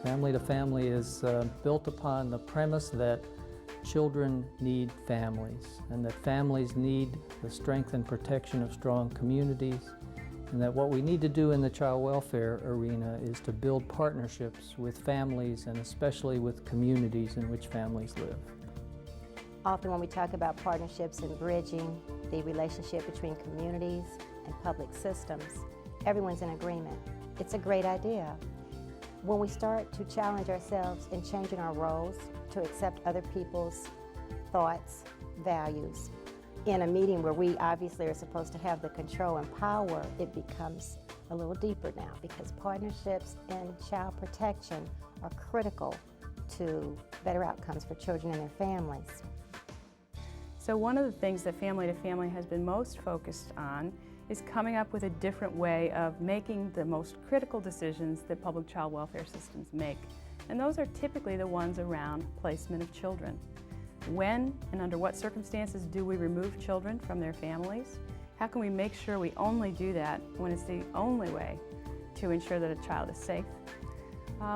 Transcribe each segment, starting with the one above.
Family to Family is built upon the premise that children need families, and that families need the strength and protection of strong communities, and that what we need to do in the child welfare arena is to build partnerships with families and especially with communities in which families live. Often when we talk about partnerships and bridging the relationship between communities and public systems, everyone's in agreement. It's a great idea. When we start to challenge ourselves in changing our roles to accept other people's thoughts, values, in a meeting where we obviously are supposed to have the control and power, it becomes a little deeper now, because partnerships and child protection are critical to better outcomes for children and their families. So one of the things that Family to Family has been most focused on is coming up with a different way of making the most critical decisions that public child welfare systems make. And those are typically the ones around placement of children. When and under what circumstances do we remove children from their families? How can we make sure we only do that when it's the only way to ensure that a child is safe?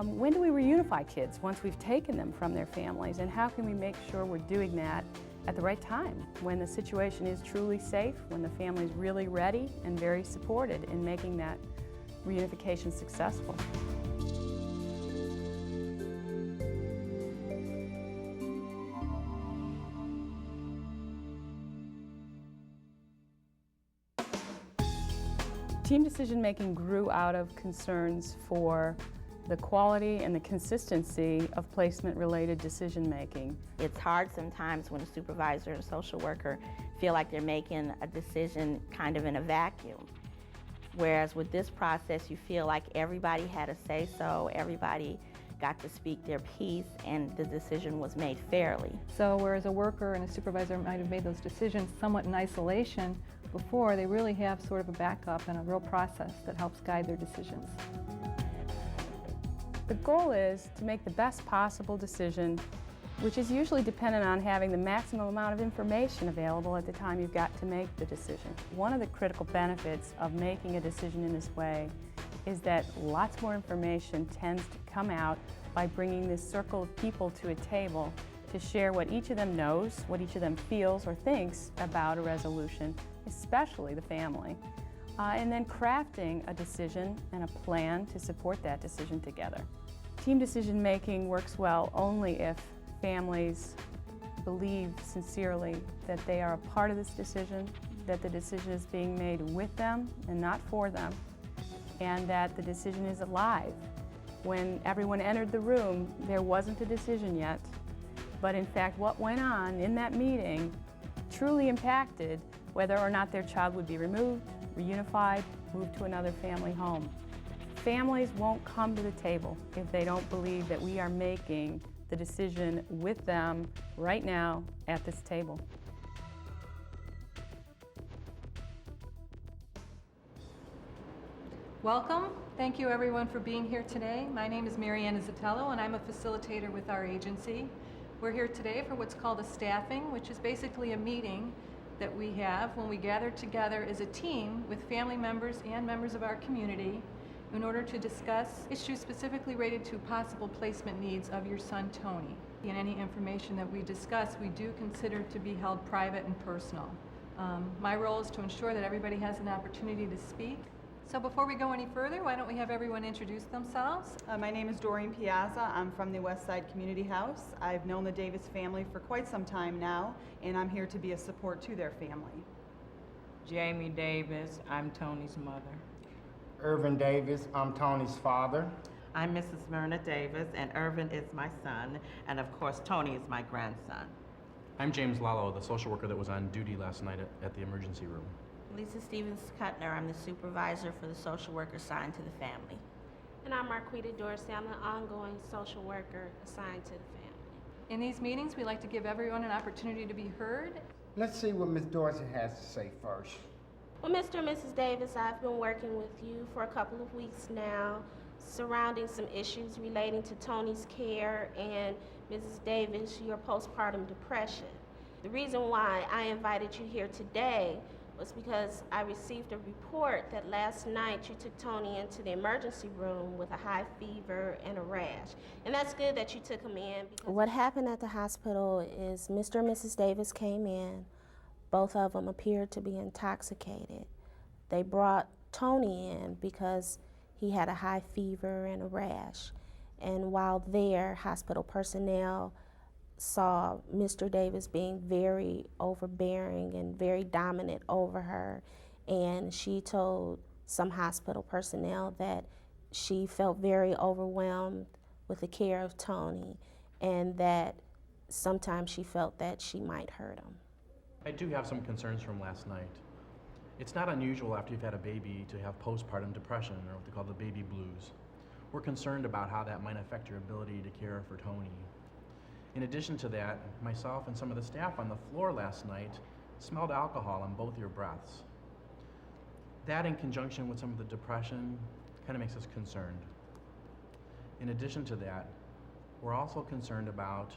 When do we reunify kids once we've taken them from their families? And how can we make sure we're doing that at the right time, when the situation is truly safe, when the family is really ready and very supported in making that reunification successful? Team decision-making grew out of concerns for the quality and the consistency of placement-related decision-making. It's hard sometimes when a supervisor and a social worker feel like they're making a decision kind of in a vacuum. Whereas with this process, you feel like everybody had a say-so, everybody got to speak their piece, and the decision was made fairly. So whereas a worker and a supervisor might have made those decisions somewhat in isolation before, they really have sort of a backup and a real process that helps guide their decisions. The goal is to make the best possible decision, which is usually dependent on having the maximum amount of information available at the time you've got to make the decision. One of the critical benefits of making a decision in this way is that lots more information tends to come out by bringing this circle of people to a table to share what each of them knows, what each of them feels or thinks about a resolution, especially the family, and then crafting a decision and a plan to support that decision together. Team decision-making works well only if families believe sincerely that they are a part of this decision, that the decision is being made with them and not for them, and that the decision is alive. When everyone entered the room, there wasn't a decision yet, but in fact what went on in that meeting truly impacted whether or not their child would be removed, reunified, moved to another family home. Families won't come to the table if they don't believe that we are making the decision with them right now at this table. Welcome. Thank you everyone for being here today. My name is Marianne Zatello and I'm a facilitator with our agency. We're here today for what's called a staffing, which is basically a meeting that we have when we gather together as a team with family members and members of our community in order to discuss issues specifically related to possible placement needs of your son, Tony. And any information that we discuss, we do consider to be held private and personal. My role is to ensure that everybody has an opportunity to speak. So before we go any further, why don't we have everyone introduce themselves? My name is Doreen Piazza. I'm from the West Side Community House. I've known the Davis family for quite some time now, and I'm here to be a support to their family. Jamie Davis, I'm Tony's mother. Irvin Davis, I'm Tony's father. I'm Mrs. Myrna Davis, and Irvin is my son, and of course Tony is my grandson. I'm James Lallo, the social worker that was on duty last night at the emergency room. Lisa Stevens-Cutner, I'm the supervisor for the social worker assigned to the family. And I'm Marquita Dorsey, I'm the ongoing social worker assigned to the family. In these meetings, we like to give everyone an opportunity to be heard. Let's see what Ms. Dorsey has to say first. Well, Mr. and Mrs. Davis, I've been working with you for a couple of weeks now surrounding some issues relating to Tony's care and Mrs. Davis, your postpartum depression. The reason why I invited you here today was because I received a report that last night you took Tony into the emergency room with a high fever and a rash. And that's good that you took him in. What happened at the hospital is Mr. and Mrs. Davis came in. Both of them appeared to be intoxicated. They brought Tony in because he had a high fever and a rash. And while there, hospital personnel saw Mr. Davis being very overbearing and very dominant over her, and she told some hospital personnel that she felt very overwhelmed with the care of Tony and that sometimes she felt that she might hurt him. I do have some concerns from last night. It's not unusual after you've had a baby to have postpartum depression, or what they call the baby blues. We're concerned about how that might affect your ability to care for Tony. In addition to that, myself and some of the staff on the floor last night smelled alcohol on both your breaths. That, in conjunction with some of the depression, kind of makes us concerned. In addition to that, we're also concerned about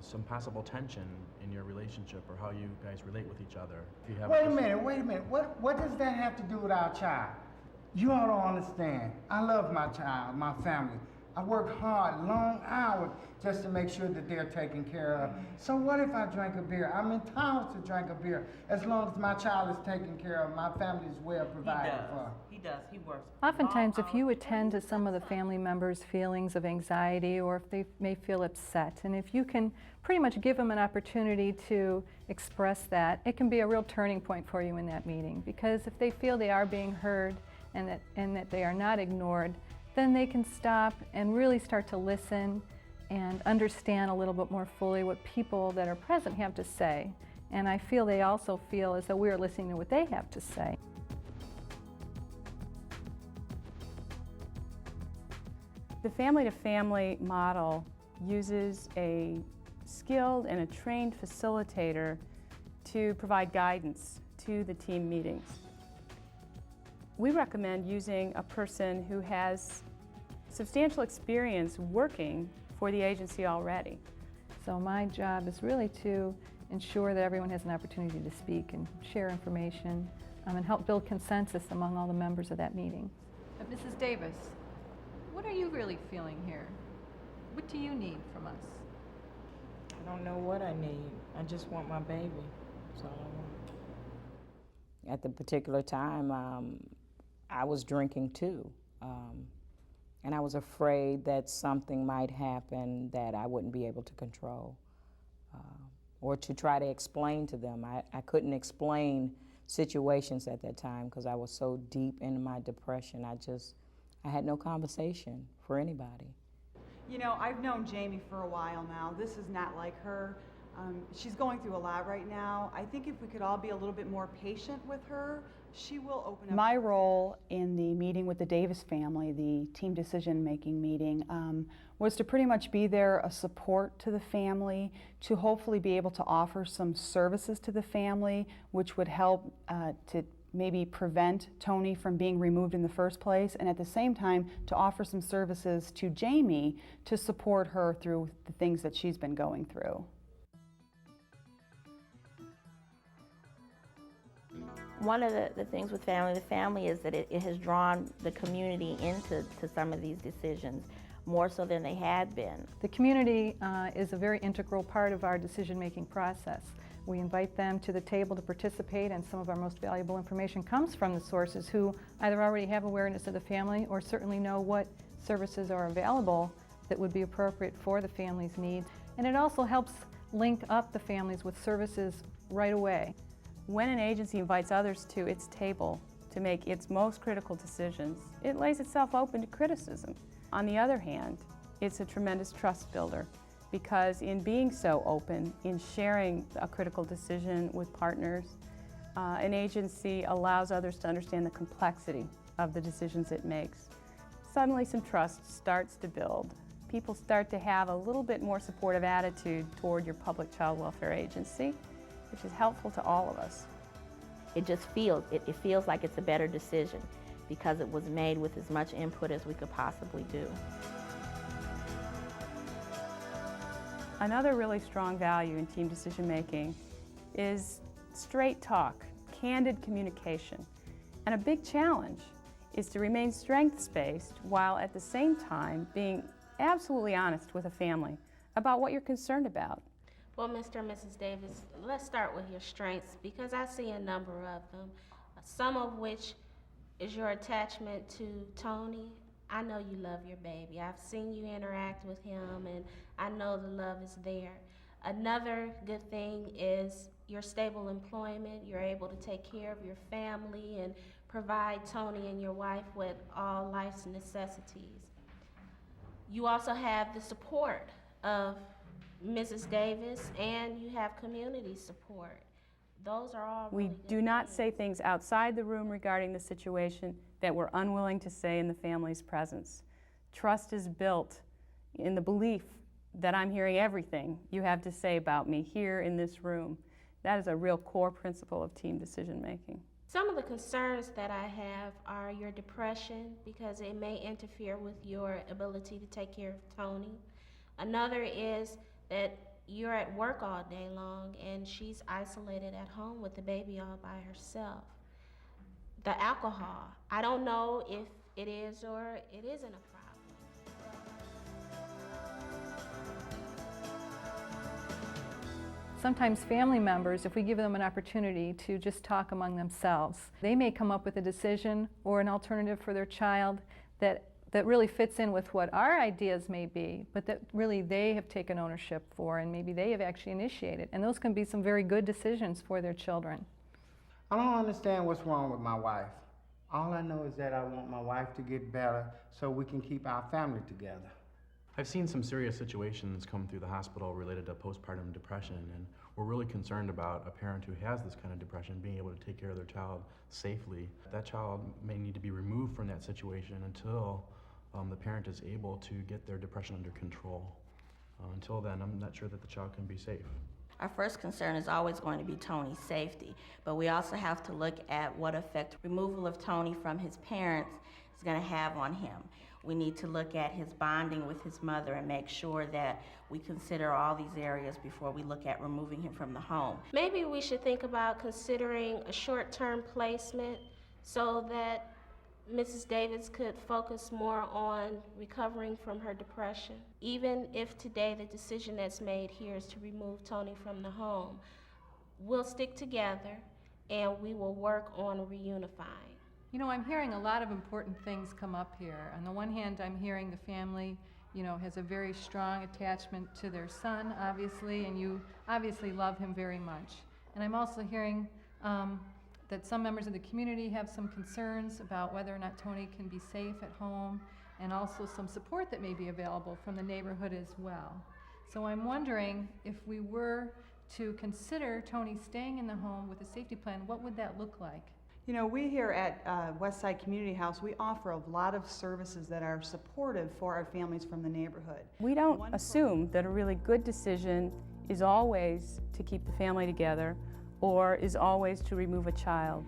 some possible tension in your relationship or how you guys relate with each other. If you have Wait a minute. What does that have to do with our child? You all don't understand. I love my child, my family. I work hard, long hours, just to make sure that they're taken care of. So what if I drank a beer? I'm entitled to drink a beer as long as my child is taken care of, my family is well provided for. He does. He works. Oftentimes, if you attend to some of the family members' feelings of anxiety, or if they may feel upset, and if you can pretty much give them an opportunity to express that, it can be a real turning point for you in that meeting. Because if they feel they are being heard and that they are not ignored, then they can stop and really start to listen and understand a little bit more fully what people that are present have to say. And I feel they also feel as though we are listening to what they have to say. The family-to-family model uses a skilled and a trained facilitator to provide guidance to the team meetings. We recommend using a person who has substantial experience working for the agency already. So my job is really to ensure that everyone has an opportunity to speak and share information and help build consensus among all the members of that meeting. Mrs. Davis, what are you really feeling here? What do you need from us? I don't know what I need. I just want my baby. That's all I want. At the particular time, I was drinking too. And I was afraid that something might happen that I wouldn't be able to control. Or to try to explain to them. I couldn't explain situations at that time because I was so deep into my depression. I had no conversation for anybody. You know, I've known Jamie for a while now. This is not like her. She's going through a lot right now. I think if we could all be a little bit more patient with her, she will open up. My role in the meeting with the Davis family, the team decision-making meeting, was to pretty much be there, a support to the family, to hopefully be able to offer some services to the family, which would help to maybe prevent Tony from being removed in the first place, and at the same time to offer some services to Jamie to support her through the things that she's been going through. One of the things with family to family is that it has drawn the community into some of these decisions, more so than they had been. The community is a very integral part of our decision-making process. We invite them to the table to participate, and some of our most valuable information comes from the sources who either already have awareness of the family or certainly know what services are available that would be appropriate for the family's needs. And it also helps link up the families with services right away. When an agency invites others to its table to make its most critical decisions, it lays itself open to criticism. On the other hand, it's a tremendous trust builder, because in being so open, in sharing a critical decision with partners, an agency allows others to understand the complexity of the decisions it makes. Suddenly some trust starts to build. People start to have a little bit more supportive attitude toward your public child welfare agency, which is helpful to all of us. It just feels like it's a better decision because it was made with as much input as we could possibly do. Another really strong value in team decision making is straight talk, candid communication. And a big challenge is to remain strengths-based while at the same time being absolutely honest with a family about what you're concerned about. Well, Mr. and Mrs. Davis, let's start with your strengths because I see a number of them, some of which is your attachment to Tony. I know you love your baby. I've seen you interact with him and I know the love is there. Another good thing is your stable employment. You're able to take care of your family and provide Tony and your wife with all life's necessities. You also have the support of Mrs. Davis and you have community support. Those are all We really good do not things. say things outside the room regarding the situation that we're unwilling to say in the family's presence. Trust is built in the belief that I'm hearing everything you have to say about me here in this room. That is a real core principle of team decision making. Some of the concerns that I have are your depression because it may interfere with your ability to take care of Tony. Another is that you're at work all day long and she's isolated at home with the baby all by herself. The alcohol, I don't know if it is or it isn't a problem. Sometimes family members, if we give them an opportunity to just talk among themselves, they may come up with a decision or an alternative for their child that really fits in with what our ideas may be, but that really they have taken ownership for and maybe they have actually initiated. And those can be some very good decisions for their children. I don't understand what's wrong with my wife. All I know is that I want my wife to get better so we can keep our family together. I've seen some serious situations come through the hospital related to postpartum depression, and we're really concerned about a parent who has this kind of depression being able to take care of their child safely. That child may need to be removed from that situation until the parent is able to get their depression under control. Until then, I'm not sure that the child can be safe. Our first concern is always going to be Tony's safety, but we also have to look at what effect removal of Tony from his parents is going to have on him. We need to look at his bonding with his mother and make sure that we consider all these areas before we look at removing him from the home. Maybe we should think about considering a short-term placement so that Mrs. Davis could focus more on recovering from her depression. Even if today the decision that's made here is to remove Tony from the home, we'll stick together and we will work on reunifying. You know, I'm hearing a lot of important things come up here. On the one hand, I'm hearing the family, you know, has a very strong attachment to their son, obviously, and you obviously love him very much. And I'm also hearing that some members of the community have some concerns about whether or not Tony can be safe at home, and also some support that may be available from the neighborhood as well. So I'm wondering if we were to consider Tony staying in the home with a safety plan, what would that look like? You know, we here at Westside Community House, we offer a lot of services that are supportive for our families from the neighborhood. We don't assume that a really good decision is always to keep the family together or is always to remove a child.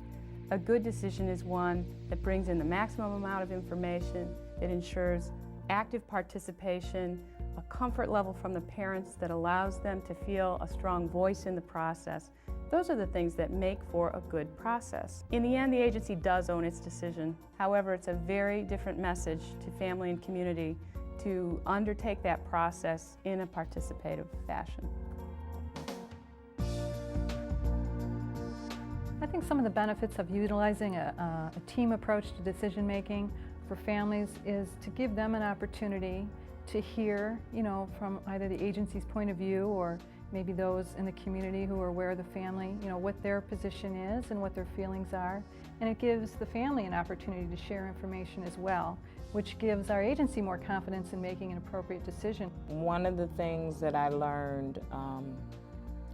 A good decision is one that brings in the maximum amount of information, that ensures active participation, a comfort level from the parents that allows them to feel a strong voice in the process. Those are the things that make for a good process. In the end, the agency does own its decision. However, it's a very different message to family and community to undertake that process in a participative fashion. I think some of the benefits of utilizing a team approach to decision making for families is to give them an opportunity to hear, you know, from either the agency's point of view or maybe those in the community who are aware of the family, you know, what their position is and what their feelings are. And it gives the family an opportunity to share information as well, which gives our agency more confidence in making an appropriate decision. One of the things that I learned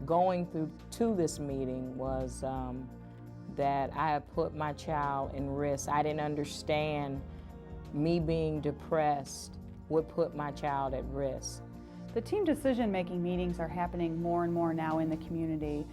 going through to this meeting was that I had put my child in risk. I didn't understand me being depressed would put my child at risk. The team decision-making meetings are happening more and more now in the community.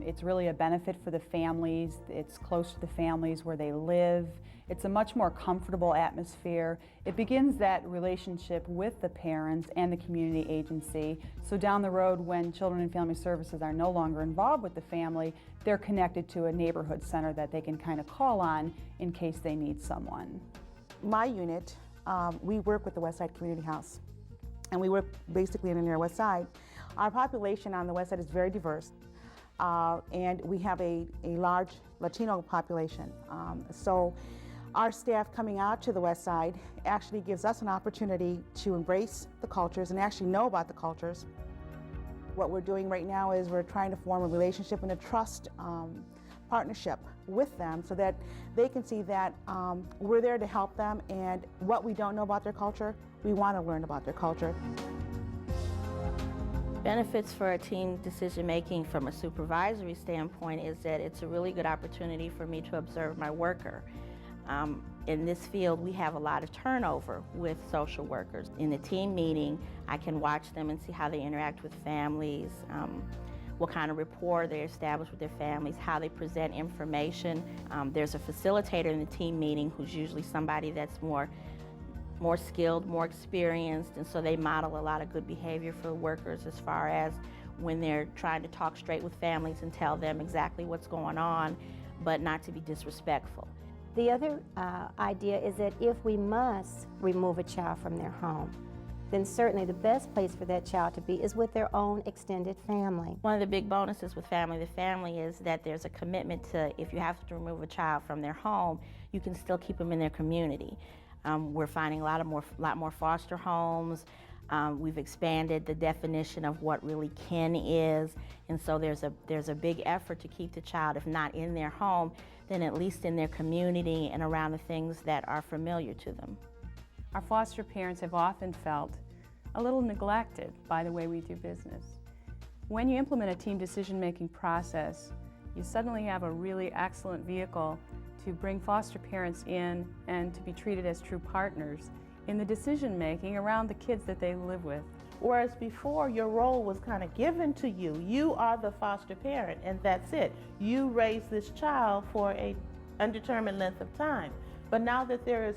It's really a benefit for the families. It's close to the families where they live. It's a much more comfortable atmosphere. It begins that relationship with the parents and the community agency. So down the road, when Children and Family Services are no longer involved with the family, they're connected to a neighborhood center that they can kind of call on in case they need someone. My unit, we work with the Westside Community House, and we work basically in the near West Side. Our population on the West Side is very diverse, and we have a large Latino population. So our staff coming out to the West Side actually gives us an opportunity to embrace the cultures and actually know about the cultures. What we're doing right now is we're trying to form a relationship and a trust partnership with them so that they can see that we're there to help them, and what we don't know about their culture, we want to learn about their culture. Benefits for a team decision making from a supervisory standpoint is that it's a really good opportunity for me to observe my worker. In this field, we have a lot of turnover with social workers. In the team meeting, I can watch them and see how they interact with families, what kind of rapport they establish with their families, how they present information. There's a facilitator in the team meeting who's usually somebody that's more skilled, more experienced, and so they model a lot of good behavior for workers as far as when they're trying to talk straight with families and tell them exactly what's going on, but not to be disrespectful. The other idea is that if we must remove a child from their home, then certainly the best place for that child to be is with their own extended family. One of the big bonuses with Family to Family is that there's a commitment to, if you have to remove a child from their home, you can still keep them in their community. We're finding a lot more foster homes. We've expanded the definition of what really kin is, and so there's a big effort to keep the child, if not in their home, then at least in their community and around the things that are familiar to them. Our foster parents have often felt a little neglected by the way we do business. When you implement a team decision-making process, you suddenly have a really excellent vehicle to bring foster parents in and to be treated as true partners in the decision-making around the kids that they live with. Whereas before, your role was kind of given to you. You are the foster parent, and that's it. You raise this child for an undetermined length of time. But now that there is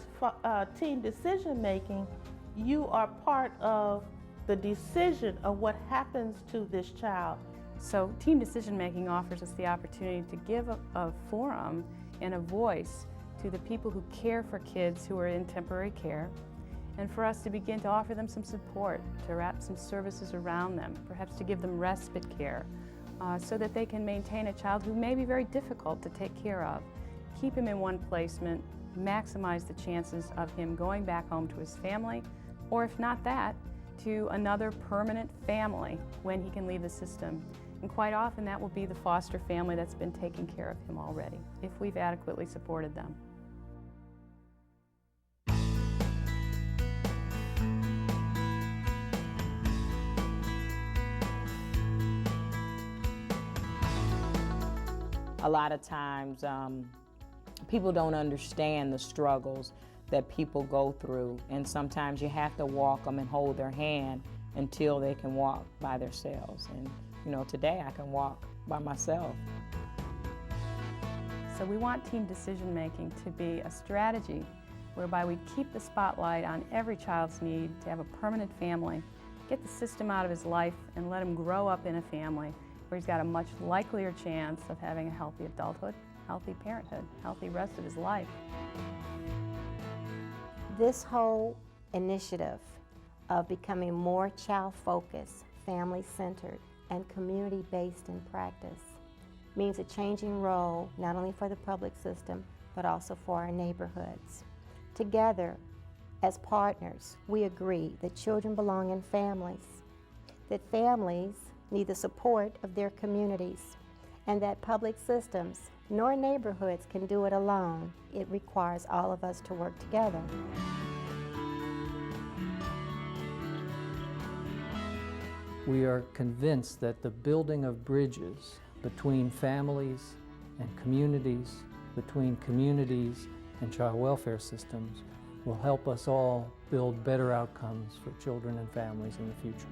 team decision-making, you are part of the decision of what happens to this child. So team decision-making offers us the opportunity to give a forum and a voice to the people who care for kids who are in temporary care, and for us to begin to offer them some support, to wrap some services around them, perhaps to give them respite care, so that they can maintain a child who may be very difficult to take care of. Keep him in one placement, maximize the chances of him going back home to his family, or if not that, to another permanent family when he can leave the system. And quite often that will be the foster family that's been taking care of him already, if we've adequately supported them. A lot of times, people don't understand the struggles that people go through, and sometimes you have to walk them and hold their hand until they can walk by themselves. And you know, today I can walk by myself. So we want team decision-making to be a strategy whereby we keep the spotlight on every child's need to have a permanent family, get the system out of his life, and let him grow up in a family where he's got a much likelier chance of having a healthy adulthood, healthy parenthood, healthy rest of his life. This whole initiative of becoming more child-focused, family-centered, and community-based in practice means a changing role not only for the public system, but also for our neighborhoods. Together, as partners, we agree that children belong in families, that families need the support of their communities, and that public systems nor neighborhoods can do it alone. It requires all of us to work together. We are convinced that the building of bridges between families and communities, between communities and child welfare systems, will help us all build better outcomes for children and families in the future.